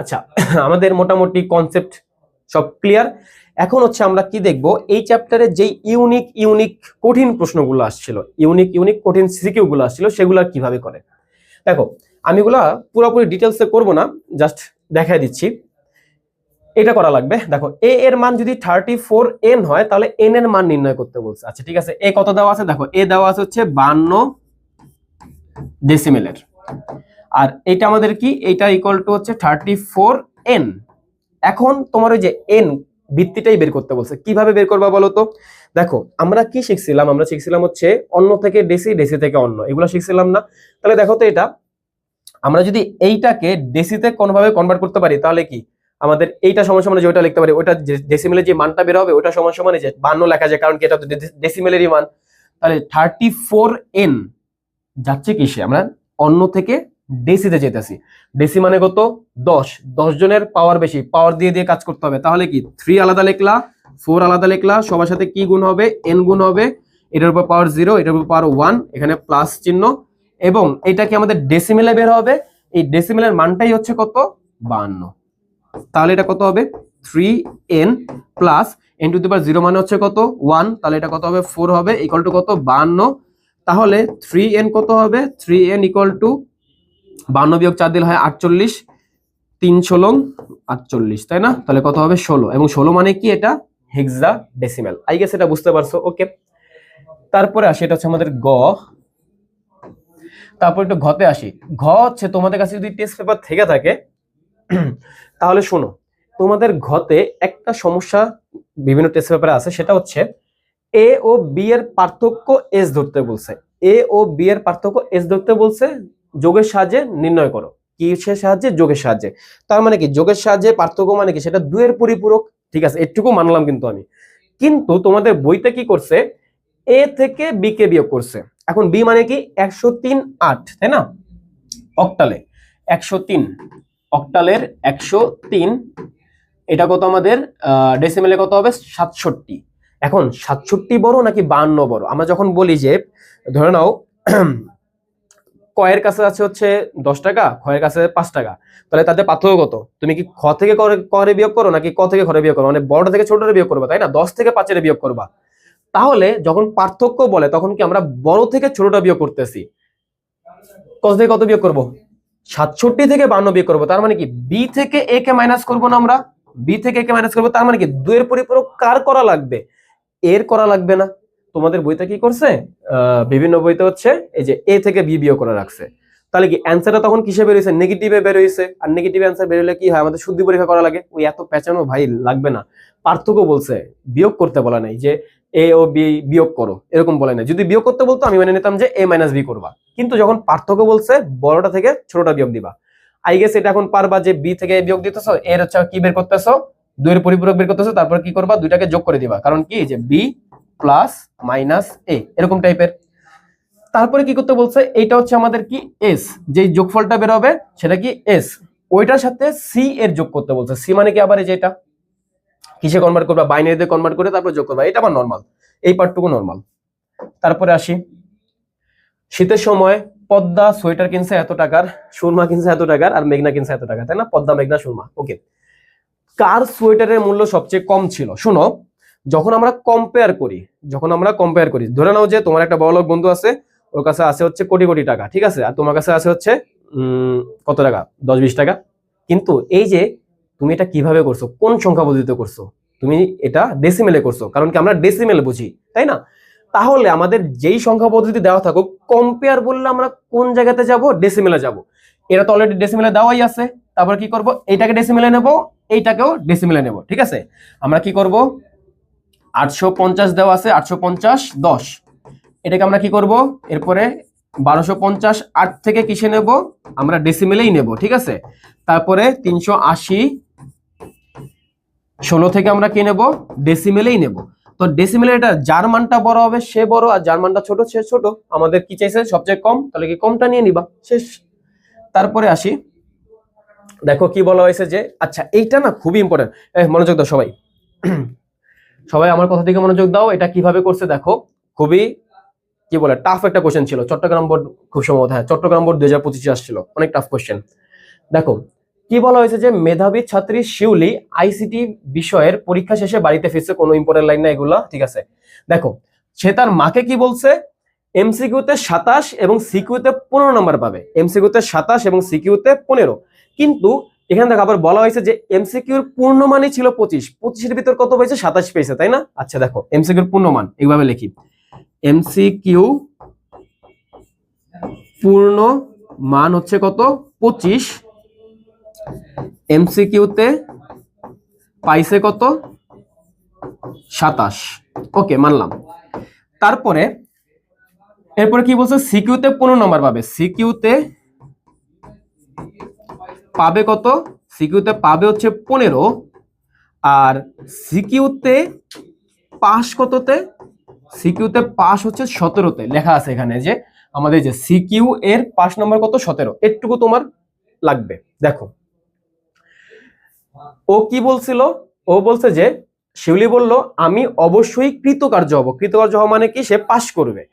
আচ্ছা আমাদের মোটামুটি কনসেপ্ট সব ক্লিয়ার। এখন হচ্ছে আমরা কি দেখব, এই চ্যাপ্টারে যেই ইউনিক কঠিন প্রশ্নগুলো আসছিল, ইউনিক কঠিন সিকিউ গুলো আসছিল, সেগুলো কিভাবে করে। দেখো আমি এগুলা পুরোপুরি ডিটেলসে করব না, জাস্ট দেখাই দিচ্ছি। এটা করা লাগবে। দেখো এ এর মান যদি 34n হয় তাহলে n এর মান নির্ণয় করতে বলছে। আচ্ছা ঠিক আছে, এ কত দেওয়া আছে, দেখো এ দেওয়া আছে হচ্ছে 52 ডেসিমেলের, আর এটা আমাদের কি, এটা ইকুয়াল টু হচ্ছে 34n। এখন তোমার ওই যে n ভিত্তিটাই বের করতে বলছে, কিভাবে বের করবা বলো তো। দেখো আমরা কি শিখছিলাম, আমরা শিখছিলাম হচ্ছে অন্য থেকে ডেসি, ডেসি থেকে অন্য, এগুলো শিখছিলাম না। তাহলে দেখো তো এটা আমরা যদি এইটাকে ডেসিতে কোনোভাবে কনভার্ট করতে পারি তাহলে কি আমাদের এইটা সমান সমান যে ওটা লিখতে পারি, ওটা ডেসিমেলের যে মানটা বের হবে ওটা সমান সমান যে 52 লেখা যায়, কারণ কি এটা তো ডেসিমেলেরই মান। তাহলে 34n যাচ্ছে কিসে, আমরা অন্য থেকে ডেসিতে যেতেছি। ডেসি মানে কত, 10, 10 জনের পাওয়ার বেশি, পাওয়ার দিয়ে দিয়ে কাজ করতে হবে। তাহলে কি 3 আলাদা লিখলা, 4 আলাদা লিখলা, সবার সাথে কি গুণ হবে, n গুণ হবে, এটার উপর পাওয়ার 0, এটার উপর পাওয়ার 1, এখানে প্লাস চিহ্ন, এবং এটা কি আমাদের ডেসিমেলে বের হবে। এই ডেসিমেলের মানটাই হচ্ছে কত, 52। তাহলে এটা কত হবে, 3n plus n to the power 0 মানে হচ্ছে কত, 1, তাহলে এটা কত হবে, 4 হবে, ইকুয়াল টু কত, 52। তাহলে 3n কত হবে, 3n ইকুয়াল টু 52 বিয়োগ 4 দিলে হয় 48, 3 16 48, তাই না। তাহলে কত হবে, 16, এবং 16 মানে কি, এটা হেক্সা ডেসিমেল। আই গেস এটা বুঝতে পারছো, ওকে। তারপরে আসি, এটা হচ্ছে আমাদের গ। তারপর একটু ঘতে আসি। ঘ হচ্ছে তোমাদের কাছে যদি টেস্ট পেপার থেকে থাকে তাহলে শোনো, তোমাদের ঘতে একটা সমস্যা বিভিন্ন টেস্ট পেপারে আছে, সেটা হচ্ছে এ ও বি এর পার্থক্য এস ধরতে বলছে। এ ও বি এর পার্থক্য এস ধরতে বলছে, যোগের সাহায্যে নির্ণয় করো। কিসের সাহায্যে, যোগের সাহায্যে। তার মানে কি, যোগের সাহায্যে পার্থক্য মানে কি, সেটা 2 এর পরিপূরক, ঠিক আছে, এটুকু মানলাম কিন্তু আমি। কিন্তু তোমাদের বইতে কি করছে, এ থেকে বি কে বিয়োগ করছে। এখন বি মানে কি, 103 8, তাই না, অক্টালে 103, অক্টালের 103, এটা কত আমাদের ডেসিমেলে কত হবে, 67। এখন 67 বড় নাকি 52 বড়, আমরা যখন বলি যে ধরে নাও কয়ের কাছে আছে হচ্ছে 10 টাকা, খয়ের কাছে 5 টাকা, তাহলে তাদের পার্থক্য কত, তুমি কি খ থেকে করে বিয়োগ করো নাকি ক থেকে খরে বিয়োগ করো, মানে বড় থেকে ছোটরে বিয়োগ করবা, তাই না, 10 থেকে 5 এর বিয়োগ করবা। তাহলে যখন পার্থক্য বলে তখন কি আমরা বড় থেকে ছোটটা বিয়োগ করতেছি, কত থেকে কত বিয়োগ করবো, 67 থেকে 52 বিয়োগ করবো। তার মানে কি বি থেকে এ কে মাইনাস করবো না, আমরা বি থেকে এ কে মাইনাস করবো। তার মানে কি 2 এর পরিপূরক কার করা লাগবে, এর করা লাগবে না। তোমাদের বইতে কি করছে, বিভিন্ন বইতে হচ্ছে এই যে এ থেকে বি বিয়োগ করে রাখছে। তাহলে কি অ্যান্সারটা তখন কিসে বের হয়েছে, নেগেটিভে বের হয়েছে। আর নেগেটিভ অ্যান্সার বের হলে কি হয়, আমাদের শুদ্ধি পরীক্ষা করা লাগে। ওই এত পেঁচানো ভাই লাগবে না, পার্থক্য বলছে, বিয়োগ করতে বলা নাই যে এ ও বি বিয়োগ করো, এরকম বলে নাই। যদি বিয়োগ করতে বলতো আমি মেনে নিতাম যে এ মাইনাস বি করবা, কিন্তু যখন পার্থক্য বলছে বড়টা থেকে ছোটটা বিয়োগ দিবা। আই গেস এটা এখন পারবা যে বি থেকে বিয়োগ দিতেছো, এর হচ্ছে কি বের করতেছো, 2 এর পরিপূরক বের করতেছো, তারপর কি করবা, দুইটাকে যোগ করে দিবা, কারণ কি যে বি প্লাস মাইনাস এ, এরকম টাইপের। তারপরে কি করতে বলছে, এইটা হচ্ছে আমাদের কি এস, যেই যোগফলটা বের হবে সেটা কি এস, ওইটার সাথে সি এর যোগ করতে বলছে। সি মানে কি, আবার এই যে এটা কিসে কনভার্ট করবা, বাইনারিতে কনভার্ট করে তারপর যোগ করবা, এটা আবার নরমাল, এই পার্টটুকু নরমাল। তারপরে আসি, শীতের সময় পদ্মা সোয়েটার কিনছে এত টাকার, সুরমা কিনছে এত টাকার, আর মেঘনা কিনছে এত টাকা, তাই না, পদ্মা মেঘনা সুরমা, ওকে। কার সোয়েটারের মূল্য সবচেয়ে কম ছিল। শোনো, যখন আমরা কম্পেয়ার করি, ধরে নাও যে তোমার একটা বড়লোক বন্ধু আছে, ওর কাছে আছে হচ্ছে কোটি কোটি টাকা, ঠিক আছে, আর তোমার কাছে আছে হচ্ছে কত টাকা, 10-20 টাকা। কিন্তু এই যে তুমি এটা কিভাবে করছো, কোন সংখ্যা পদ্ধতিতে করছো, তুমি এটা ডেসিমেলে করছো, কারণ কি আমরা ডেসিমেলে বুঝি, তাই না। তাহলে আমাদের যেই সংখ্যা পদ্ধতি দেওয়া থাকুক, কম্পেয়ার বললে আমরা কোন জায়গাতে যাব, ডেসিমেলে যাব। এটা তো অলরেডি ডেসিমেলে দেওয়াই আছে। তারপর কি করব, এইটাকে ডেসিমেলে নেব, এইটাকেও ডেসিমেলে নেব, ঠিক আছে। আমরা কি করব, 850 দেওয়া আছে, 850 10, এটাকে আমরা কি করব, এরপরে 1250 8 থেকে কিসে নেব, আমরা ডেসিমেলেই নেব, ঠিক আছে। তারপরে 380 16 থেকে আমরা কি নেব, ডেসিমেলেই নেব। তো ডেসিমেলে এটা যার মানটা বড় হবে সে বড়, আর যার মানটা ছোট সে ছোট। আমাদের কি চাইছে, সবচেয়ে কম, তাহলে কি কমটা নিয়ে নিবা, শেষ। তারপরে আসি, দেখো কি বলা হয়েছে যে, আচ্ছা এইটা না খুবই ইম্পর্টেন্ট, মনোযোগ দাও সবাই সবাই আমার কথা থেকে মনোযোগ দাও। এটা কিভাবে করছে দেখো, খুবই কি বলে টাফ একটা কোশ্চেন ছিল, চট্টগ্রাম বোর্ড খুব সম্ভবত, হ্যাঁ চট্টগ্রাম বোর্ড 2025 আসছিল, অনেক টাফ কোশ্চেন। দেখো কি বলা হয়েছে যে মেধাবী ছাত্রী শিউলি আইসিটি বিষয়ের পরীক্ষা শেষে বাড়িতে ফিরছে, কোনো ইম্পর্টেন্ট লাইন না এগুলা, ঠিক আছে। দেখো সে তার মাকে কি বলছে, এমসিকিউতে 27 এবং সিকিউতে 15 নাম্বার পাবে, এমসিকিউতে 27 এবং সিকিউতে 15, কিন্তু এখানে দেখো আবার বলা হয়েছে যে এমসিকিউর পূর্ণমানই ছিল 25, 25 এর ভিতর কত পেয়েছে, 27 পেয়েছে, তাই না? আচ্ছা দেখো এমসিকিউর পূর্ণমান এইভাবে লিখি, এমসিকিউ পূর্ণ মান হচ্ছে কত, 25, এমসিকিউতে পাইছে কত, 27, ওকে মানলাম। তারপরে এরপরে কি বলছে, সিকিউতে 15 নম্বর পাবে, সিকিউতে পাবে কত, সিকিউতে পাবে হচ্ছে 15, আর সিকিউতে পাস কততে, সিকিউতে পাস হচ্ছে 17তে, লেখা আছে এখানে যে আমাদের যে সিকিউ এর পাস নম্বর কত, 17, এটুকু তোমার লাগবে। দেখো ও কি বলছিল, ও বলছে যে শিউলি বলল আমি অবশ্যই কৃতকার্য হব, কৃতকার্য হওয়া মানে কি, সে পাস করবে,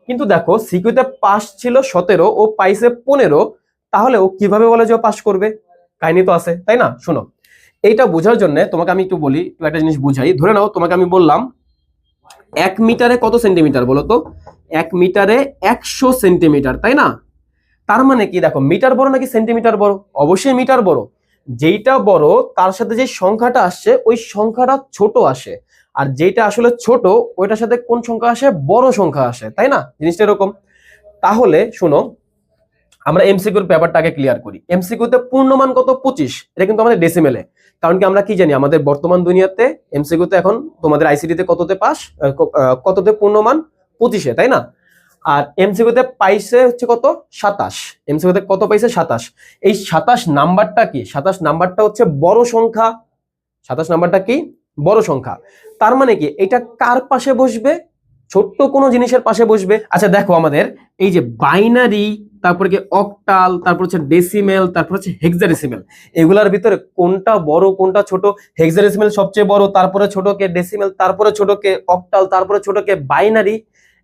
কিন্তু দেখো সিকিউতে পাস ছিল 17, ও পাইছে 15, তাহলে ও কিভাবে বলে যে ও পাস করবে, কাহিনী তো আছে, তাই না? শোনো এইটা বোঝার জন্য তোমাকে আমি একটু বলি, একটু একটা জিনিস বুঝাই। ধরে নাও তোমাকে আমি বললাম 1 মিটারে কত সেন্টিমিটার বলো তো, 1 মিটারে 100 সেন্টিমিটার, তাই না? তার মানে কি, দেখো মিটার বড় নাকি সেন্টিমিটার বড়, অবশ্যই মিটার বড়, যেইটা বড় তার সাথে যে সংখ্যাটা আসছে ওই সংখ্যাটা ছোট আসে, আর যেটা আসলে ছোট ওইটার সাথে কোন সংখ্যা আসে, বড় সংখ্যা আসে, তাই না? জিনিসটা এরকম। তাহলে শোনো আমরা এমসিকিউর ব্যাপারটাকে ক্লিয়ার করি, এমসিকিউতে পূর্ণমান কত, 25, এটা কিন্তু আমাদের ডেসিমেলে, কারণ কি আমরা কি জানি আমাদের বর্তমান দুনিয়াতে এমসিকিউতে এখন তোমাদের আইসিটিতে কততে পাস, কততে পূর্ণমান, 25-এ, তাই না? আর এমসিকিউতে পাইছে হচ্ছে কত, 27, এমসিকিউতে কত পাইছে, 27, এই 27 নাম্বারটা কি, 27 নাম্বারটা হচ্ছে বড় সংখ্যা, 27 নাম্বারটা কি, বড় সংখ্যা, তার মানে কি এটা কার পাশে বসবে, ছোট্ট কোনো জিনিসের পাশে বসবে। আচ্ছা দেখো আমাদের এই যে বাইনারি, তারপরে কি অক্টাল, তারপর হচ্ছে ডেসিমেল, তারপর হচ্ছে হেক্সাডেসিমেল, এগুলার ভিতরে কোনটা বড় কোনটা ছোট, হেক্সাডেসিমেল সবচেয়ে বড়, তারপরে ছোট কে ডেসিমেল, তারপরে ছোট কে অক্টাল, তারপরে ছোট কে বাইনারি।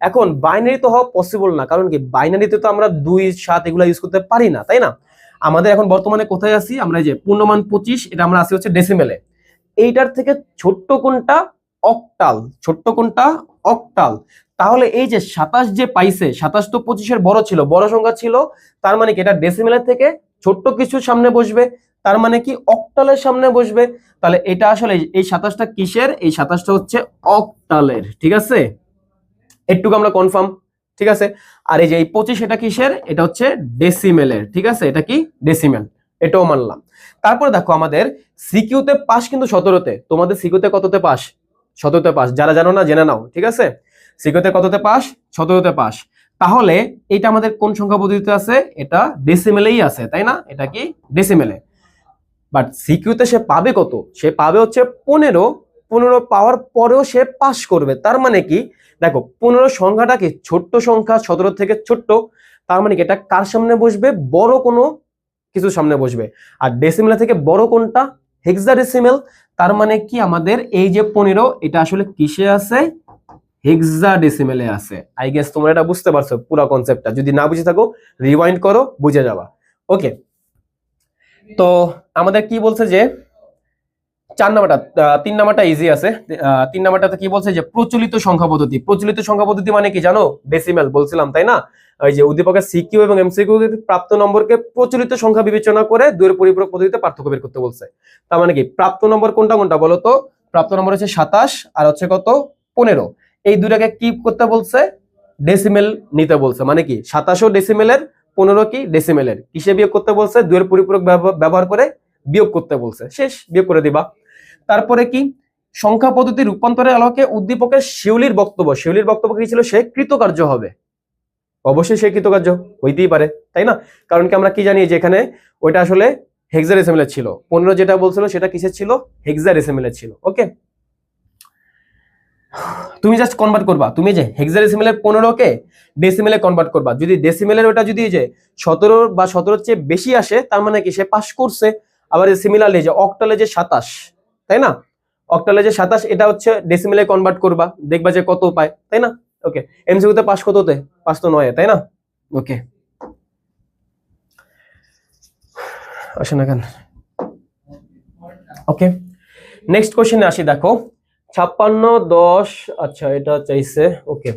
এখন বাইনারি তো হওয়া পসিবল না, কারণ কি বাইনারিতে তো আমরা 2 7 এগুলা ইউজ করতে পারি না, তাই না? আমাদের এখন বর্তমানে কোথায় আছি আমরা, এই যে পূর্ণমান 25, এটা আমরা আছি হচ্ছে ডেসিমেলে, এইটার থেকে ছোট্ট কোনটা, অক্টাল, ছোট্ট কোনটা, অক্টাল। তাহলে এই যে 27 যে পাইছে, 27 তো 25-এর বড় ছিল, বড় সংখ্যা ছিল, তার মানে কি এটা ডেসিমেলের থেকে ছোট্ট কিছুর সামনে বসবে, তার মানে কি অক্টালের সামনে বসবে। তাহলে এটা আসলে এই 27টা কিসের, এই 27টা হচ্ছে অক্টালের, ঠিক আছে, এটুকু আমরা কনফার্ম, ঠিক আছে। আর এই যে এই 25 এটা কিসের, এটা হচ্ছে ডেসিমেলের, ঠিক আছে, এটা কি ডেসিমেল, এটাও মানলাম। তারপর দেখো আমাদের সিকিউতে পাস কিন্তু 17তে, তোমাদের সিকিউতে কততে পাস, 17তে পাস, যারা জানো না জেনে নাও, ঠিক আছে, সিকিউতে কততে পাস, 17তে পাস। তাহলে এটা আমাদের কোন সংখ্যা পদ্ধতিতে আছে, এটা ডেসিমেলেই আছে, তাই না, এটা কি ডেসিমেলে। বাট সিকিউতে সে পাবে কত, সে পাবে হচ্ছে 15, 15 পাওয়ার পরেও সে পাস করবে, তার মানে কি দেখো 15 সংখ্যাটা কি ছোট্ট সংখ্যা, 17 থেকে ছোট্ট, তার মানে কি এটা কার সামনে বসবে, বড় কোনো কিছুর সামনে বসবে। আর ডেসিমেল থেকে বড় কোনটা, হেক্সাডেসিমেল, তার মানে কি আমাদের এই যে 15 এটা আসলে কিসে আছে, হেক্সাডেসিমেলে আছে। আই গেস তোমরা এটা বুঝতে পারছো পুরো কনসেপ্টটা, যদি না বুঝে থাকো রিওয়াইন্ড করো, বুঝে যাবা। ওকে, তো আমাদের কি বলছে যে 4 নাম্বারটা, 3 নাম্বারটা ইজি আছে। 3 নাম্বারটাতে কি বলছে যে প্রচলিত সংখ্যা পদ্ধতি, প্রচলিত সংখ্যা পদ্ধতি মানে কি জানো, ডেসিমেল বলছিলাম, তাই না? ওই যে উদ্দীপকের সিকিউ এবং এমসিকিউ প্রাপ্ত নম্বরকে প্রচলিত সংখ্যা বিবেচনা করে দুইয়ের পরিপূরক পদ্ধতিতে পার্থক্য বের করতে বলছে। তার মানে কি প্রাপ্ত নম্বর কোনটা কোনটা বলো তো, প্রাপ্ত নম্বর হচ্ছে 27 আর হচ্ছে কত 15, এই দুটাকে কি করতে বলছে, ডেসিমেল নিতে বলছে, মানে কি 27ও ডেসিমেলের, 15 কি ডেসিমেলের, কিসে বিয়োগ করতে বলছে, দুইয়ের পরিপূরক ব্যবহার করে বিয়োগ করতে বলছে, শেষ, বিয়োগ করে দিবা। তারপরে কি সংখ্যা পদ্ধতি রূপান্তরের আলোকে উদ্দীপকের শিউলির বক্তব্য, শিউলির বক্তব্য কি ছিল, সে কৃতকার্য হবে, অবশ্যই সে কৃতকার্য হইতেই পারে, তাই না? কারণ কি আমরা কি জানি যে এখানে ওইটা আসলে হেক্সাডেসিমেলের ছিল, 15 যেটা বলছিল সেটা কিসের ছিল, হেক্সাডেসিমেলের ছিল। ওকে, তুমি জাস্ট কনভার্ট করবা, তুমি যে হেক্সাডেসিমেলের 15 কে ডেসিমেলে কনভার্ট করবা, যদি ডেসিমেলের ওটা যদি যে 17 বা 17 চেয়ে বেশি আসে তার মানে কি সে পাস করছে। আবার সিমিলারলি যে অক্টালে যে 27, তাই না, অক্টালে যে 27 এটা হচ্ছে ডেসিমেলে কনভার্ট করবা, দেখবা যে কত পায়, তাই না? ওকে, এমসিকিউতে পাস কততে, পাস তো 9, তাই না? ওকে, আসেন এখন ওকে, নেক্সট কোশ্চেনে আসি। দেখো 56, 10, আচ্ছা এটা চাইছে। ওকে,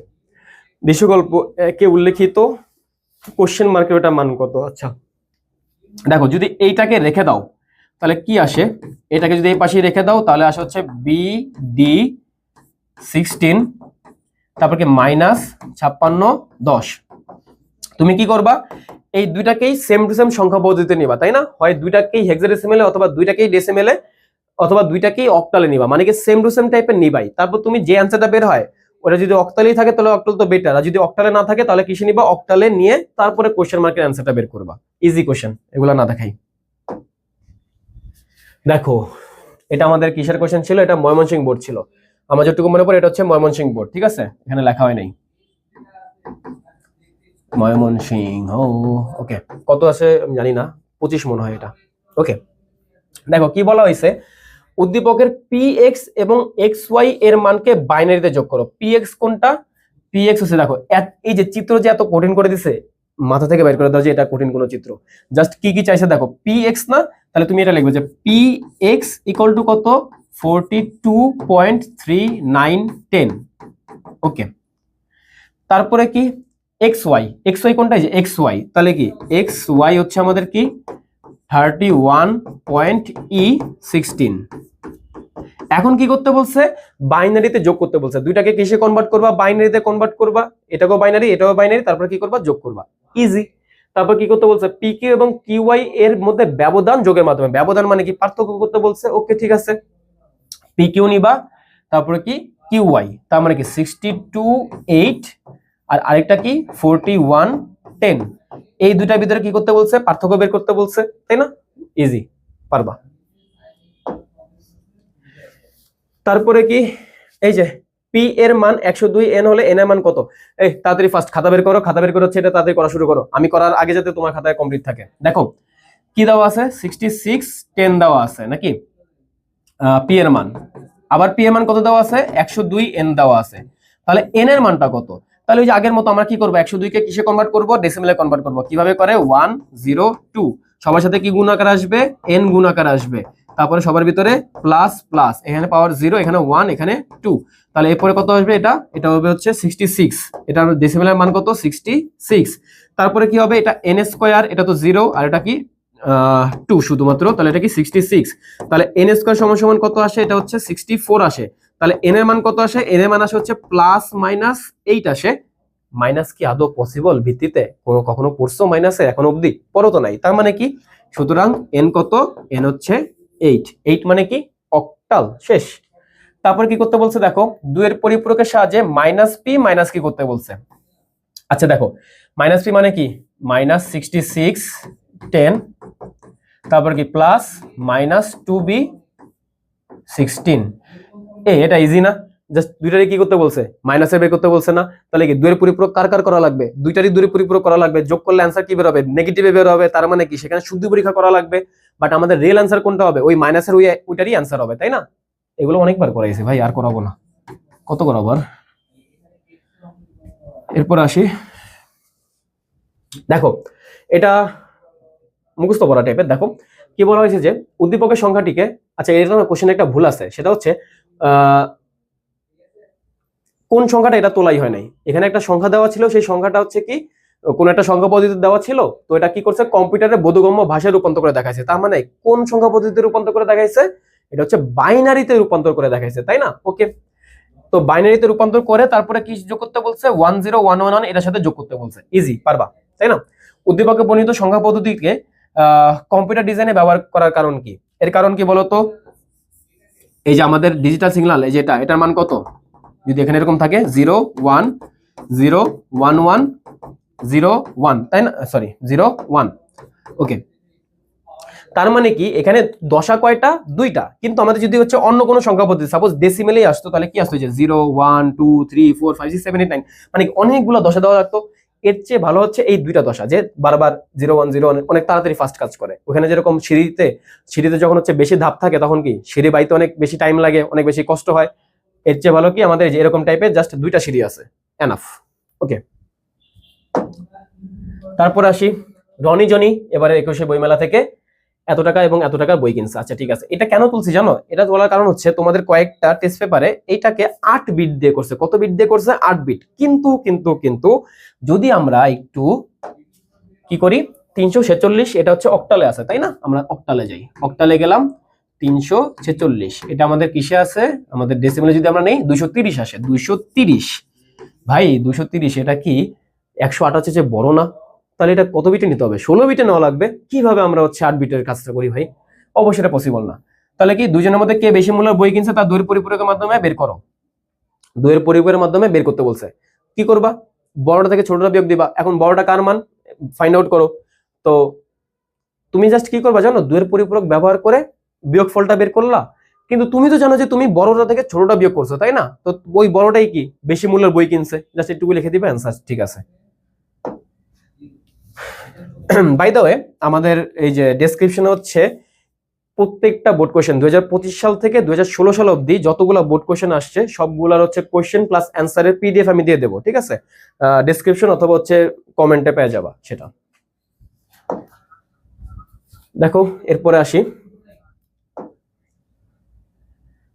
বিশ্বগল্প একে উল্লেখিত কোশ্চেন মার্কের ওটা মান কত? আচ্ছা দেখো, যদি এইটাকে রেখে দাও তাহলে কি আসে, এটাকে যদি এই পাশে রেখে দাও তাহলে আসে হচ্ছে BD16, তারপর কি -56, 10। তুমি কি করবা, এই দুইটাকেই সেম টু সেম সংখ্যা পদ্ধতিতে নিবা, তাই না? হয় দুইটাকেই হেক্সাডেসিমেলে, অথবা দুইটাকেই ডেসিমেলে, অথবা দুইটাকেই অক্টালে নিবা, মানে কি সেম টু সেম টাইপের নিবাই। তারপর তুমি যে অ্যান্সারটা বের হয় ওটা যদি অক্টালেই থাকে তাহলে অক্টাল তো বেটার, আর যদি অক্টালে না থাকে তাহলে কিসে নিবা, অক্টালে নিয়ে তারপরে কোশ্চেন মার্কের অ্যান্সারটা বের করবা। ইজি কোশ্চেন, এগুলো না দেখাই। দেখো এটা আমাদের কিসের কোশ্চেন ছিল, এটা ময়মনসিংহ বোর্ড ছিল। আমার যতটুকু মনে পড়ে এটা হচ্ছে ময়মনসিংহ বোর্ড, ঠিক আছে, এখানে লেখা হয় নাই ময়মনসিংহ। ওকে, কত আছে আমি জানি না, 25 মনে হয় এটা। ওকে, দেখো কি বলা হয়েছে, উদ্দীপকের px এবং xy এর মানকে বাইনারিতে যোগ করো। px কোনটা? px হচ্ছে, দেখো এই যে চিত্র যে এত কঠিন করে দিছে, মাথা থেকে বের করে দাও যে এটা কঠিন কোনো চিত্র। জাস্ট কি কি চাইছে দেখো, px না, তাহলে তুমি এটা লিখবে যে px ইকুয়াল টু কত, 42.3910। ওকে, তারপরে কি xy, xy কোনটা, এই যে xy, তাহলে কি xy হচ্ছে আমাদের কি 31.16। এখন কি করতে বলছে, বাইনারিতে যোগ করতে বলছে। দুইটাকে কিসে কনভার্ট করবা, বাইনারিতে কনভার্ট করবা, এটাকেও বাইনারি এটাও বাইনারি, তারপর কি করবা, যোগ করবা, ইজি। তারপর কি করতে বলছে, পি কিউ এবং কিউআই এর মধ্যে ব্যবধান যোগের মাধ্যমে, ব্যবধান মানে কি পার্থক্য করতে বলছে। ওকে ঠিক আছে, পি কিউ নিবা, তারপরে কি কিউআই, তার মানে কি 62.8 আর আরেকটা কি 41.10, এই দুটার ভিতরে কি করতে বলছে, পার্থক্য বের করতে বলছে, তাই না? ইজি, পারবা। তারপরে কি, এই যে পি এর মান 102, এন হলে এন এর মান কত? এই তাড়াতাড়ি ফার্স্ট খাতা বের করো, খাতা বের করে হচ্ছে এটা তাড়াতাড়ি করা শুরু করো, আমি করার আগে যাতে তোমার খাতায় কমপ্লিট থাকে। দেখো কি দেওয়া আছে, 6610 দেওয়া আছে নাকি পি এর মান, আবার পি এর মান কত দেওয়া আছে, 102 এন দেওয়া আছে। তাহলে এন এর মানটা কত? তাহলে ওই যে আগের মতো আমরা কি করবো, 102 কে কিসে কনভার্ট করব, ডেসিমেলে কনভার্ট করব। কিভাবে করে, 102 সবার সাথে কি গুণ আকার আসবে, এন গুণ আকার আসবে, তারপরে সবার ভিতরে প্লাস প্লাস, এখানে পাওয়ার 0, এখানে 1, এখানে 2, তাহলে এরপরে কত আসবে, এটা হবে হচ্ছে 66, এটা ডেসিমেলের মান কত, 66। তারপরে কি হবে, এটা এন স্কয়ার, এটা তো 0, আর এটা কি 2 শুধুমাত্র, তাহলে এটা কি 66। তাহলে এন স্কয়ার সমান সমান কত আসে, এটা হচ্ছে 64 আসে। তাহলে এন এর মান কত আসে, এন এর মান আসে হচ্ছে +-8 আসে। মাইনাস কি আদৌ পসিবল ভিত্তিতে, কখনো পড়ছো মাইনাসে এখন অবধি? পড়ো তো নাই, তার মানে কি, সুতরাং এন কত, এন হচ্ছে 8, 8 মানে কি অক্টাল, শেষ। তারপর কি করতে বলছে, দেখো 2 এর পরিপূরকের সাহায্যে মাইনাস পি মাইনাস কি করতে বলছে। আচ্ছা দেখো মাইনাস পি মানে কি, -6610, তারপর কি প্লাস -2b16। এটা ইজি না, জাস্ট দুইটারই কি করতে বলছে, মাইনাসের বের করতে বলছে না। তাহলে কি 2 এর পরিপূরক কার কার করা লাগবে, দুইটারই 2 এর পরিপূরক করা লাগবে, যোগ করলে অ্যানসার কি বের হবে, নেগেটিভে বের হবে, তার মানে কি সেখানে শুদ্ধ পরীক্ষা করা লাগবে। বাট আমাদের রিয়েল অ্যানসার কোনটা হবে, ওই মাইনাসের ওইটারই অ্যানসার হবে, তাই না? এগুলো অনেকবার করাইছি ভাই, আর করাবো না, কত করাবো আর। এরপর আসি, দেখো এটা মুখস্থ পড়া টাইপের। দেখো কি বলা হয়েছে যে উদ্দীপকের সংখ্যাটিকে, আচ্ছা এটা না কোশ্চেনে একটা ভুল আছে, সেটা হচ্ছে কোন সংখ্যাটা, এটা তোলাই হয় নাই। এখানে একটা সংখ্যা দেওয়া ছিল, সেই সংখ্যাটা হচ্ছে কি কোন একটা সংখ্যা পদ্ধতিতে দেওয়া ছিল, তো এটা কি করছে, কম্পিউটারে বোধগম্য ভাষায় রূপান্তর করে দেখাইছে। তার মানে কোন সংখ্যা পদ্ধতিতে রূপান্তর করে দেখাইছে, এটা হচ্ছে বাইনারিতে রূপান্তর করে দেখাইছে, তাই না? ওকে, তো বাইনারিতে রূপান্তর করে তারপরে কি যোগ করতে বলছে, 10111 এটার সাথে যোগ করতে বলছে, ইজি, পারবা, তাই না? উদ্দীপকে বর্ণিত সংখ্যা পদ্ধতিকে কম্পিউটার ডিজাইনে ব্যবহার করার কারণ কি, এর কারণ কি বলতো, এই যে আমাদের ডিজিটাল সিগন্যাল, এই যে এটার মান কত, যদি এখানে এরকম থাকে 0 1 0 1 1 0 1, তাই না, সরি 0 1। ওকে, তার মানে কি এখানে দশা কয়টা, দুইটা, কিন্তু আমাদের যদি হচ্ছে অন্য কোনো সংখ্যা পদ্ধতি, সাপোজ ডেসিমেলেই আসতো, তাহলে কি আসতো, যে 0 1 2 3 4 5 6 7 8 9, মানে অনেকগুলো দশা দেওয়া লাগতো। এর চেয়ে ভালো হচ্ছে এই দুইটা দশা, যে বারবার 0 1 0 1 অনেক তাড়াতাড়ি ফাস্ট কাজ করে। ওখানে যেরকম সিঁড়িতে যখন হচ্ছে বেশি ধাপ থাকে তখন কি সিঁড়ি বাইতে অনেক বেশি টাইম লাগে, অনেক বেশি কষ্ট হয়। এর চেয়ে ভালো কি আমাদের যে এরকম টাইপের জাস্ট দুইটা সিঁড়ি আছে, এনাফ। ওকে, তারপর আসি রনি জনি, এবারে 21শে বইমেলা থেকে এত টাকা এবং এত টাকা বই কিনছে। আচ্ছা ঠিক আছে, এটা কেন তুলছি জানো? এটা বলার কারণ হচ্ছে তোমাদের কয়েকটা টেস্ট পেপারে এইটাকে 8 বিট দিয়ে করছে। কত বিট দিয়ে করছে? 8 বিট। কিন্তু যদি আমরা একটু কি করি, 346 এটা হচ্ছে অক্টালে আছে তাই না? আমরা অক্টালে যাই, অক্টালে গেলাম 346, এটা আমাদের কিসে আছে? আমাদের ডেসিমেলে যদি আমরা নেই 230 আসে। 230 ভাই 230 এটা কি 128 চেয়ে বড় না? তাহলে এটা কত বিটে নিতে হবে? 16 বিটে নেওয়া লাগবে। কিভাবে আমরা হচ্ছে 8 বিটের কাজটা করি ভাই? অবশ্যই এটা পসিবল না। তাহলে কি দুজনের মধ্যে কে বেশি মূল্যের বই কিনছে তার দুইয়ের পরিপূরকের মাধ্যমে বের করো। দুইয়ের পরিপূরকের মাধ্যমে বের করতে বলছে। কি করবা? বড়টা থেকে ছোটটা বিয়োগ দিবা। এখন বড়টা কার মান ফাইন্ড আউট করো। তো তুমি জাস্ট কি করবা জানো? দুইয়ের পরিপূরক ব্যবহার করে বিয়োগফলটা বের করলা। কিন্তু তুমি তো জানো যে তুমি বড়টা থেকে ছোটটা বিয়োগ করছো তাই না? তো ওই বড়টাই কি বেশি মূল্যের বই কিনছে, জাস্ট একটু লিখে দিবে অ্যান্সার। ঠিক আছে। বাই দ্য ওয়ে আমাদের এই যে ডেসক্রিপশনে হচ্ছে প্রত্যেকটা বোর্ড কোশ্চেন 2025 সাল থেকে 2016 সাল অবধি যতগুলো বোর্ড কোশ্চেন আসছে সবগুলোর হচ্ছে কোশ্চেন প্লাস অ্যান্সারের পিডিএফ আমি দিয়ে দেবো। ঠিক আছে, ডেসক্রিপশন অথবা হচ্ছে কমেন্টে পেয়ে যাবা সেটা। দেখো এরপরে আসি,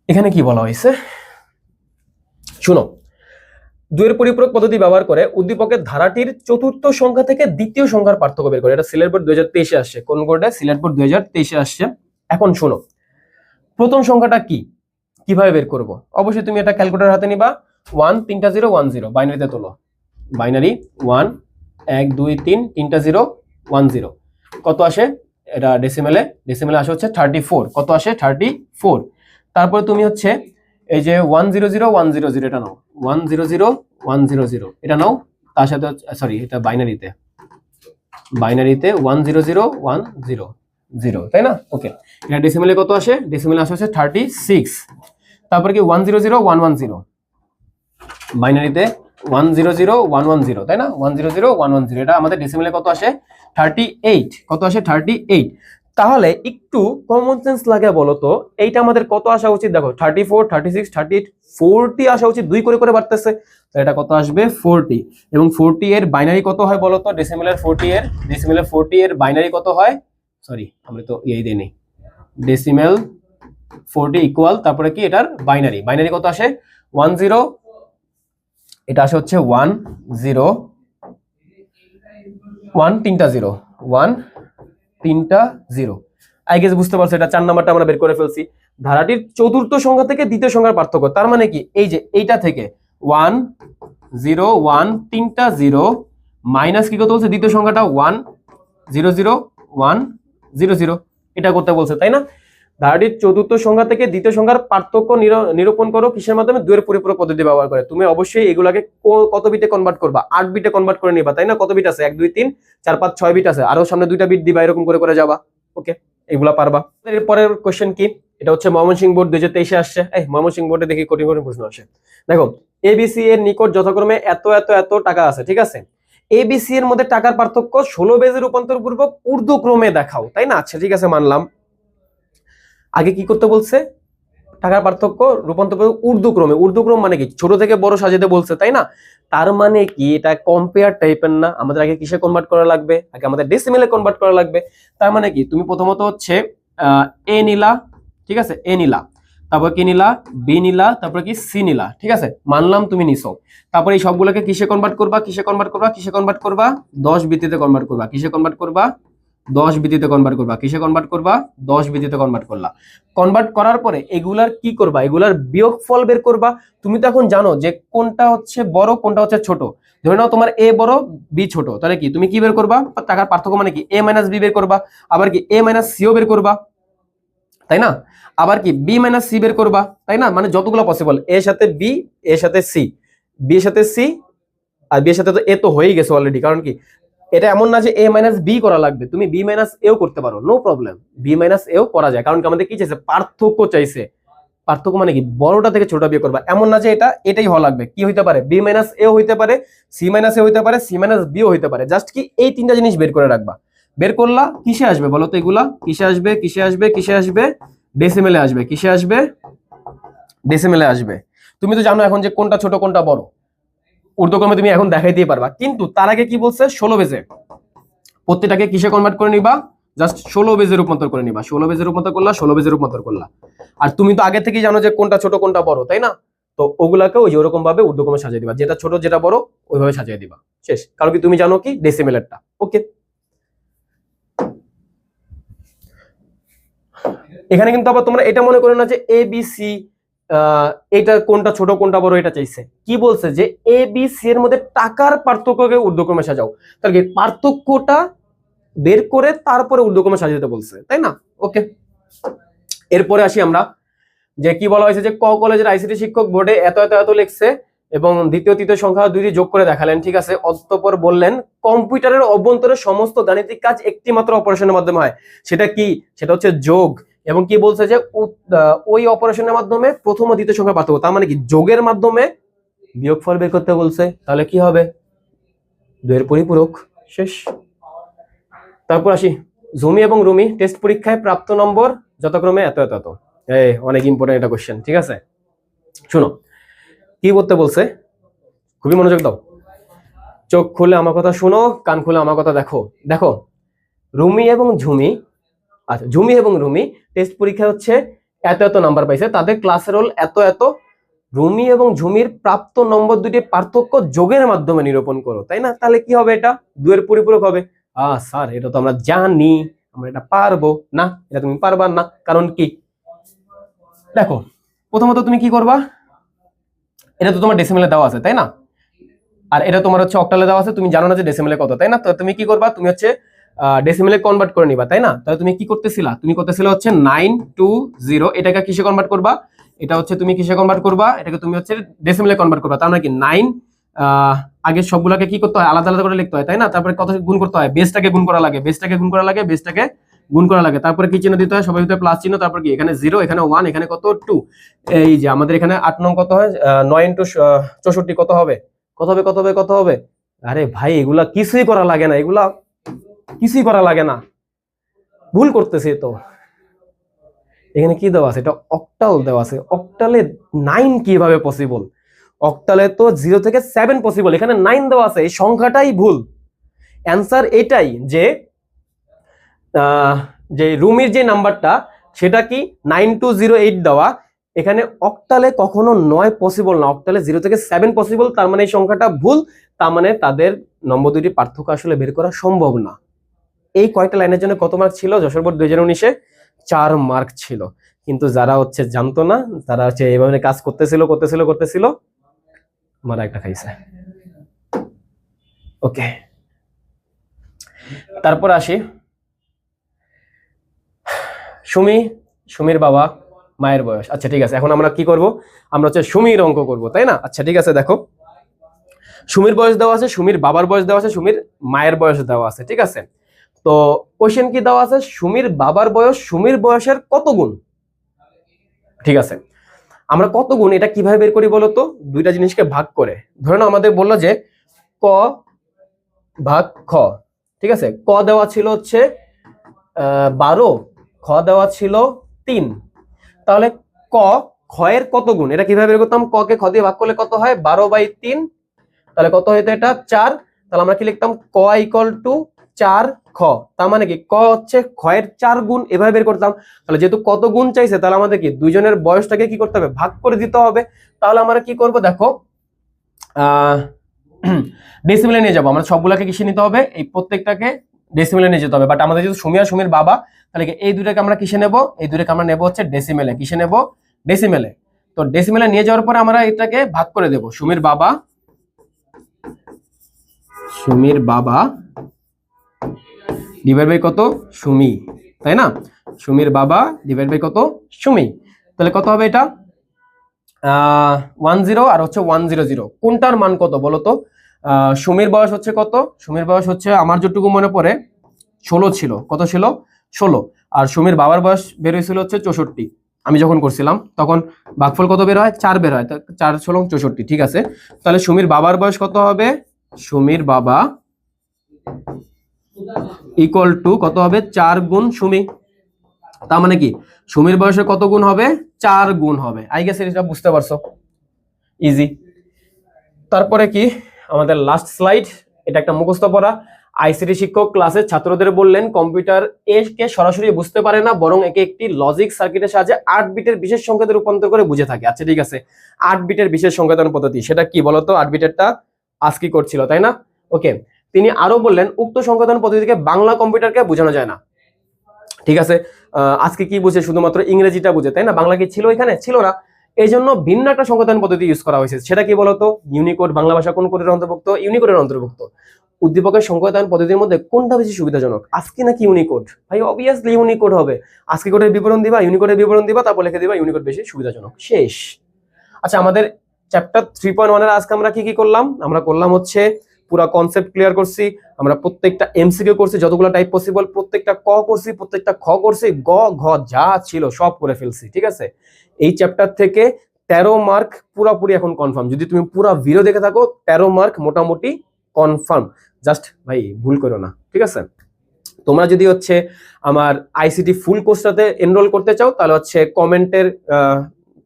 এখানে কি বলা হয়েছে শুনো। দুইয়ের পরিপূরক পদ্ধতি ব্যবহার করে উদ্দীপকের ধারাটির চতুর্থ সংখ্যা থেকে দ্বিতীয় সংখ্যার পার্থক্য বের করে। এটা সিলেট বোর্ড 2023 আসছে। কোন বোর্ডে? সিলেট বোর্ড 2023 আসছে। এখন শুনো, প্রথম সংখ্যাটা কি, কিভাবে বের করব? অবশ্যই তুমি এটা ক্যালকুলেটর হাতে নিবা। 1 3টা 0 1 0 বাইনারিতে তোলো। বাইনারি 1 1 2 3 3টা 0 1 0 কত আসে? এটা ডেসিমেলে আসে হচ্ছে 34। কত আসে? 34। তারপরে তুমি হচ্ছে এই যে 1 0 0 1 0 0 এটা নাও, 1 0 0 1 0 0 এটা নাও। তার সাথে সরি এটা বাইনারিতে 1 0 0 1 0 0 তাই না? ওকে, এটা ডেসিমেলে কত আসে? ডেসিমেলে আসে হচ্ছে 36। তারপর কি 1 0 0 1 1 0 বাইনারিতে 1 0 0 1 1 0 তাই না? 1 0 0 1 1 0 এটা আমাদের ডেসিমেলে কত আসে? 38। কত আসে? 38। তাহলে একটু কমন সেন্স লাগে বলো তো, এইটা আমাদের কত আসা উচিত? দেখো 34 36 38 40 আসা উচিত, 2 করে করে বাড়তেছে। তো এটা কত আসবে? 40। এবং 40 এর বাইনারি কত হয় বলো তো? ডেসিমেলের 40 এর বাইনারি কত হয়? সরি আমরা তো এই দেই নেই। ডেসিমেল 40 ইকুয়াল তারপরে কি এটার বাইনারি কত আসে? 1 0, এটা আসে হচ্ছে 1 0 1 3টা 0 1 3টা 0। আই গেস বুঝতে পারছো, এটা 4 নাম্বারটা আমরা বের করে ফেলছি। ধারাটির চতুর্থ সংখ্যা থেকে দ্বিতীয় সংখ্যার পার্থক্য, তার মানে কি এই যে এইটা থেকে 1 0 1 3টা 0 মাইনাস কি করতে বলছে? দ্বিতীয় সংখ্যাটা 1 0 0 1 0 0 এটা করতে বলছে তাই না? ধারাটির চতুর্থ সংখ্যা থেকে দ্বিতীয় সংখ্যার পার্থক্য নিরূপণ করো কিসের মাধ্যমে? দুইয়ের পরিপূরক পদ্ধতি ব্যবহার করে। তুমি অবশ্যই এগুলাকে কত বিটে কনভার্ট করবা? 8 বিটে কনভার্ট করে নিবা তাই না? কত বিট আছে? 1 2 3 4 5 6 বিট আছে, আরো সামনে 2টা বিট দিবা, এরকম করে করে যাবা। ওকে, এগুলা পারবা। এরপরের কোশ্চেন কি? এটা হচ্ছে ময়মনসিংহ বোর্ড 2023 আসছে। এই ময়মনসিংহ বোর্ডে দেখি কঠিন কঠিন প্রশ্ন আসে। দেখো এবিসি এর নিকট যথাক্রমে এত এত এত টাকা আছে, ঠিক আছে? এবিসি এর মধ্যে টাকার পার্থক্য 16 বেজে রূপান্তর পূর্বক ঊর্ধ্বক্রমে দেখাও, তাই না? আচ্ছা ঠিক আছে, মানলাম। আগে কি করতে বলছে? টাকার পার্থক্য রূপান্তর ঊর্ধ্বক্রমে। ঊর্ধ্বক্রম মানে কি? ছোট থেকে বড় সাজাতে বলছে তাই না? তার মানে কি এটা কম্পেয়ার টাইপের না? আমাদের আগে কিসে কনভার্ট করা লাগবে? আগে আমাদের ডেসিমেলে কনভার্ট করা লাগবে। তার মানে কি তুমি প্রথমত হচ্ছে এ নিলা, ঠিক আছে? এ নিলা, তারপর কি নিলা? বি নিলা, তারপর কি সি নিলা, ঠিক আছে? মানলাম তুমি নিছো। তারপর এই সবগুলোকে কিসে কনভার্ট করবা? 10 ভিত্তিতে কনভার্ট করবা। কিসে কনভার্ট করবা? 10 ভিত্তিতে কনভার্ট করবা। কিসে কনভার্ট করবা? 10 ভিত্তিতে কনভার্ট করলা। কনভার্ট করার পরে এগুলার কি করবা? এগুলার বিয়োগফল বের করবা। তুমি তো এখন জানো যে কোনটা হচ্ছে বড় কোনটা হচ্ছে ছোট। ধরে নাও তোমার এ বড় বি ছোট, তাহলে কি তুমি কি বের করবা? টাকার পার্থক্য মানে কি? এ মাইনাস বি বের করবা। আবার কি এ মাইনাস সিও বের করবা, তাই না? আবার কি বি মাইনাস সি বের করবা, তাই না? মানে যতগুলো পসিবল, এর সাথে বি, এর সাথে সি, বি এর সাথে সি, আর বি এর সাথে তো এ তো হয়েই গেছে অলরেডি। কারণ কি এটা এমন না যে এ মাইনাস বি করা লাগবে, তুমি বি মাইনাস এও করতে পারো, নো প্রবলেম। বি মাইনাস এও করা যায়, কারণ কি আমাদের কি চাইছে? পার্থক্য চাইছে। পার্থক্য মানে কি? বড়টা থেকে ছোটটা বিয়োগ করবা। এমন না যে এটাই হওয়া লাগবে। কি হইতে পারে? বি মাইনাস এও হইতে পারে, সি মাইনাস এ হইতে পারে, সি মাইনাস বিও হইতে পারে। জাস্ট কি এই তিনটা জিনিস বের করে রাখবা। বের করলা, কিসে আসবে বলো তো? এগুলা কিসে আসবে? কিসে আসবে? ডেসিমেলে আসবে। কিসে আসবে? ডেসিমেলে আসবে। তুমি তো জানো এখন যে কোনটা ছোট কোনটা বড়, ঊর্ধ্বক্রমে তুমি এখন দেখাইতেই পারবা। কিন্তু তার আগে কি বলছে? 16 বেজে প্রত্যেকটাকে কিসে কনভার্ট করে নিবা? জাস্ট 16 বেজে রূপান্তর করে নিবা, 16 বেজে রূপান্তর করলা, 16 বেজে রূপান্তর করলা। আর তুমি তো আগে থেকেই জানো যে কোনটা ছোট কোনটা বড়, তাই না? তো ওগুলাকে ওই ওরকম ভাবে ঊর্ধ্বক্রমে সাজিয়ে দিবা, যেটা ছোট যেটা বড় ওইভাবে সাজিয়ে দিবা, শেষ। কারণ কি তুমি জানো কি ডেসিমেলেরটা। ওকে, এখানে কিন্তু আবার তোমরা এটা মনে করো না যে এ বি সি এটা কোনটা ছোট কোনটা বড় এটা চাইছে, কি বলছে যে এ বি সি এর মধ্যে টাকার পার্থক্যকে ঊর্ধ্বক্রমে সাজাও, তাহলে কি পার্থক্যটা বের করে তারপরে ঊর্ধ্বক্রমে সাজাতে বলছে, তাই না? ওকে, এরপরে আসি আমরা যে কি বলা হয়েছে যে ক কলেজের আইসিটি শিক্ষক বোর্ডে এত এত এত লিখছে এবং দ্বিতীয় তৃতীয় সংখ্যা দুইটি যোগ করে দেখালেন, ঠিক আছে। অতঃপর বললেন কম্পিউটারের অভ্যন্তরে সমস্ত গাণিতিক কাজ একটি মাত্র অপারেশনের মাধ্যমে হয়, সেটা কি? সেটা হচ্ছে যোগ। এবং কি বলছে যে ওই অপারেশনের মাধ্যমে প্রথম ও দ্বিতীয় সংখ্যা পার্থক্য, তার মানে কি যোগের মাধ্যমে বিয়োগফল বের করতে বলছে, তাহলে কি হবে? 2 এর পরিপূরক, শেষ। তারপর আসি ঝুমি এবং রুমি টেস্ট পরীক্ষায় প্রাপ্ত নম্বর যথাক্রমে এত এত এত। অনেক ইম্পর্টেন্ট এটা কোশ্চেন, ঠিক আছে। শুনো কি করতে বলছে, খুবই মনোযোগ দাও, চোখ খুলে আমার কথা শুনো, কান খুলে আমার কথা দেখো। দেখো রুমি এবং ঝুমি, আচ্ছা ঝুমি এবং রুমি টেস্ট পরীক্ষা হচ্ছে এত এত নাম্বার পাইছে, তাদের ক্লাসের রোল এত এত, রুমি এবং ঝুমির প্রাপ্ত নম্বর দুটি পার্থক্য যোগের মাধ্যমে নিরূপণ করো, তাই না? তাহলে কি হবে? এটা 2 এর পরিপূরক হবে। স্যার এটা তো আমরা জানি, আমরা এটা পারবো না। এটা তুমি পারবা না, কারণ কি? দেখো প্রথমত তুমি কি করবা, এটা তো তোমার ডেসিমেলে দেওয়া আছে, তাই না? আর এটা তোমার হচ্ছে অক্টালে দেওয়া আছে, তুমি জানো না যে ডেসিমেলে কত, তাই না? তো তুমি কি করবা, তুমি হচ্ছে ডেসিমেলে কনভার্ট করে নিবা, তাই না? তাহলে তুমি কি করতেছিলা, তুমি করতেছিলা হচ্ছে 920, এটাকে কিসে কনভার্ট করবা? এটা হচ্ছে তুমি কিসে কনভার্ট করবা? এটাকে তুমি হচ্ছে ডেসিমেলে কনভার্ট করবা। তার মানে কি 9 আগে সবগুলোকে কি করতে হয়, আলাদা আলাদা করে লিখতে হয়, তাই না? তারপরে কত গুণ করতে হয়, বেসটাকে গুণ করা লাগে, বেসটাকে গুণ করা লাগে, বেসটাকে গুণ করা লাগে, তারপরে কি চিহ্ন দিতে হয়, সবার ভিতরে প্লাস চিহ্ন, তারপর কি এখানে 0 এখানে 1 এখানে কত 2। এই যে আমাদের এখানে 8 নং কত হয়, 9 × 64 কত হবে, কত হবে, কত হবে, কত হবে? আরে ভাই এগুলা কিছুই করা লাগে না, এগুলা কিছুই করা লাগে না, ভুল করতেছে তো। এখানে কি দেওয়া আছে, এটা অক্টাল দেওয়া আছে, অক্টালে 9 কিভাবে পসিবল? অক্টালে তো 0 থেকে 7 পসিবল, এখানে 9 দেওয়া আছে, এই সংখ্যাটাই ভুল। অ্যান্সার এটাই যে যে রুমির যে নাম্বারটা সেটা কি 9208 দেওয়া, এখানে অক্টালে কখনো 9 পসিবল না, অক্টালে 0 থেকে 7 পসিবল, তার মানে এই সংখ্যাটা ভুল, তার মানে তাদের নম্বর দুটি পার্থক্য আসলে বের করা সম্ভব না। এই কয়েকটা লাইনের জন্য কত মার্ক ছিল যশোর বোর্ড 2019-এ? 4 মার্ক ছিল। কিন্তু যারা হচ্ছে জানতো না, তারা হচ্ছে এইভাবে কাজ করতেছিল মারা একটা খাইছে। ওকে, তারপর আসি সুমির বাবা মায়ের বয়স। আচ্ছা ঠিক আছে, এখন আমরা কি করব, আমরা হচ্ছে সুমির অঙ্ক করব, তাই না? আচ্ছা ঠিক আছে, দেখো সুমির বয়স দেওয়া আছে, সুমির বাবার বয়স দেওয়া আছে, সুমির মায়ের বয়স দেওয়া আছে, ঠিক আছে। তো কোশ্চেন কি দেওয়া আছে, সুমির বাবার বয়স সুমির বয়সের কত গুণ। ঠিক আছে, আমরা কত গুণ এটা কিভাবে বের করি বলো তো? দুইটা জিনিসকে ভাগ করে, ধরে নাও আমাদের বললো যে ক ভাগ খ, ঠিক আছে। ক দেওয়া ছিল হচ্ছে 12, খ দেওয়া ছিল 3, তাহলে ক খ এর কত গুণ এটা কিভাবে বের করতাম? ক কে খ দিয়ে ভাগ করলে কত হয়, 12/3, তাহলে কত হইতো এটা 4। তাহলে আমরা কি লিখতাম, ক = 4 খ, তার মানে কি ক হচ্ছে খ এর 4 গুণ, এভাবে বের করতাম। তাহলে যেহেতু কত গুণ চাইছে, তাহলে আমাদের কি দুইজনের বয়সটাকে কি করতে হবে, ভাগ করে দিতে হবে। তাহলে আমরা কি করব, দেখো ডেসিমেলে নিয়ে যাবো, আমরা সবগুলাকে কিসে নিতে হবে, এই প্রত্যেকটাকে ডেসিমেলে নিয়ে যেতে হবে। বাট আমাদের যেহেতু সুমি আর সুমির বাবা, তাহলে এই দুটাকে আমরা কিসে নেব, এই দুটাকে আমরা নেব হচ্ছে ডেসিমেলে। কিসে নেব, ডেসিমেলে। তো ডেসিমেলে নিয়ে যাওয়ার পরে আমরা এটাকে ভাগ করে দেব, সুমির বাবা ডিভাইড বাই কত, সুমি, তাই না? সুমির বাবা ডিভাইড বাই কত, সুমি। তাহলে কত হবে এটা 10 আর হচ্ছে 100, কোনটার মান কত বলো তো? সুমির বয়স হচ্ছে কত, সুমির বয়স হচ্ছে আমার যতটুকু মনে পড়ে 16 ছিল, কত ছিল 16, আর সুমির বাবার বয়স বের হয়েছিল হচ্ছে 64। আমি যখন করছিলাম তখন ভাগফল কত বের হয়, 4 বের হয়, 4 × 16 = 64, ঠিক আছে। তাহলে সুমির বাবার বয়স কত হবে, সুমির বাবা = কত হবে, 4 গুণ সুমি। তার মানে কি সুমির বয়সে কত গুণ হবে, 4 গুণ হবে। আই গেস এটা বুঝতে পারছো, ইজি। তারপরে কি আমাদের লাস্ট স্লাইড, এটা একটা মুখস্থ পড়া। আইসিটি শিক্ষক ক্লাসের ছাত্রদের বললেন কম্পিউটার একে সরাসরি বুঝতে পারে না, বরং একে একটি লজিক সার্কিটের সাহায্যে 8 বিটের বিশেষ সংকেতে রূপান্তর করে বুঝে থাকে। আচ্ছা ঠিক আছে, 8 বিটের বিশেষ সংকেতন পদ্ধতি সেটা কি বলতো? 8 বিটেরটা আজকি করছিল তাই না? ওকে, তিনি আরো বললেন উক্ত সংকেতন পদ্ধতিকে বাংলা কম্পিউটারকে বোঝানো যায় না। ঠিক আছে, আজকে কি বুঝে? শুধুমাত্র ইংরেজিটা বুঝে তাই না? বাংলা কি ছিল এখানে? ছিল না। এই জন্য ভিন্ন একটা সংকেতন পদ্ধতি ইউজ করা হয়েছে। সেটা কি বলতো? ইউনিকোড। বাংলা ভাষা কোন কোডের অন্তর্ভুক্ত? ইউনিকোডের অন্তর্ভুক্ত। উদ্দীপকের সংকেতন পদ্ধতির মধ্যে কোনটা বেশি সুবিধাজনক, আজকি নাকি ইউনিকোড? ভাই অবভিয়াসলি ইউনিকোড হবে। আজকি কোডের বিবরণ দিবা, ইউনিকোডের বিবরণ দিবা, তারপর লিখে দিবা ইউনিকোড বেশি সুবিধাজনক, শেষ। আচ্ছা, আমাদের চ্যাপ্টার 3.1 এর আজকে আমরা কি কি করলাম? আমরা করলাম হচ্ছে পুরো কনসেপ্ট ক্লিয়ার করছি, আমরা প্রত্যেকটা এমসিকিউ করছি, যতগুলো টাইপ পসিবল, প্রত্যেকটা ক করছি, প্রত্যেকটা খ করছি, গ ঘ যা ছিল সব করে ফেলছি। ঠিক আছে, এই চ্যাপ্টার থেকে 13 মার্ক পুরোপুরি এখন কনফার্ম। যদি তুমি পুরো ভিডিও দেখে থাকো 13 মার্ক মোটামুটি কনফার্ম। জাস্ট ভাই ভুল করো না, ঠিক আছে? তোমরা যদি হচ্ছে আমার আইসিটি ফুল কোর্সটাতে এনরোল করতে চাও তাহলে হচ্ছে কমেন্টের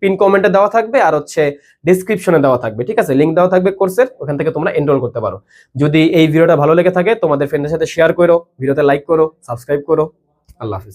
পিন কমেন্টে দেওয়া থাকবে আর হচ্ছে ডেসক্রিপশনে দেওয়া থাকবে। ঠিক আছে, লিংক দেওয়া থাকবে কোর্সের, ওখান থেকে তোমরা এনরোল করতে পারো। যদি এই ভিডিওটা ভালো লেগে থাকে তোমাদের ফ্রেন্ডের সাথে শেয়ার করো, ভিডিওতে লাইক করো, সাবস্ক্রাইব করো। আল্লাহ হাফিজ।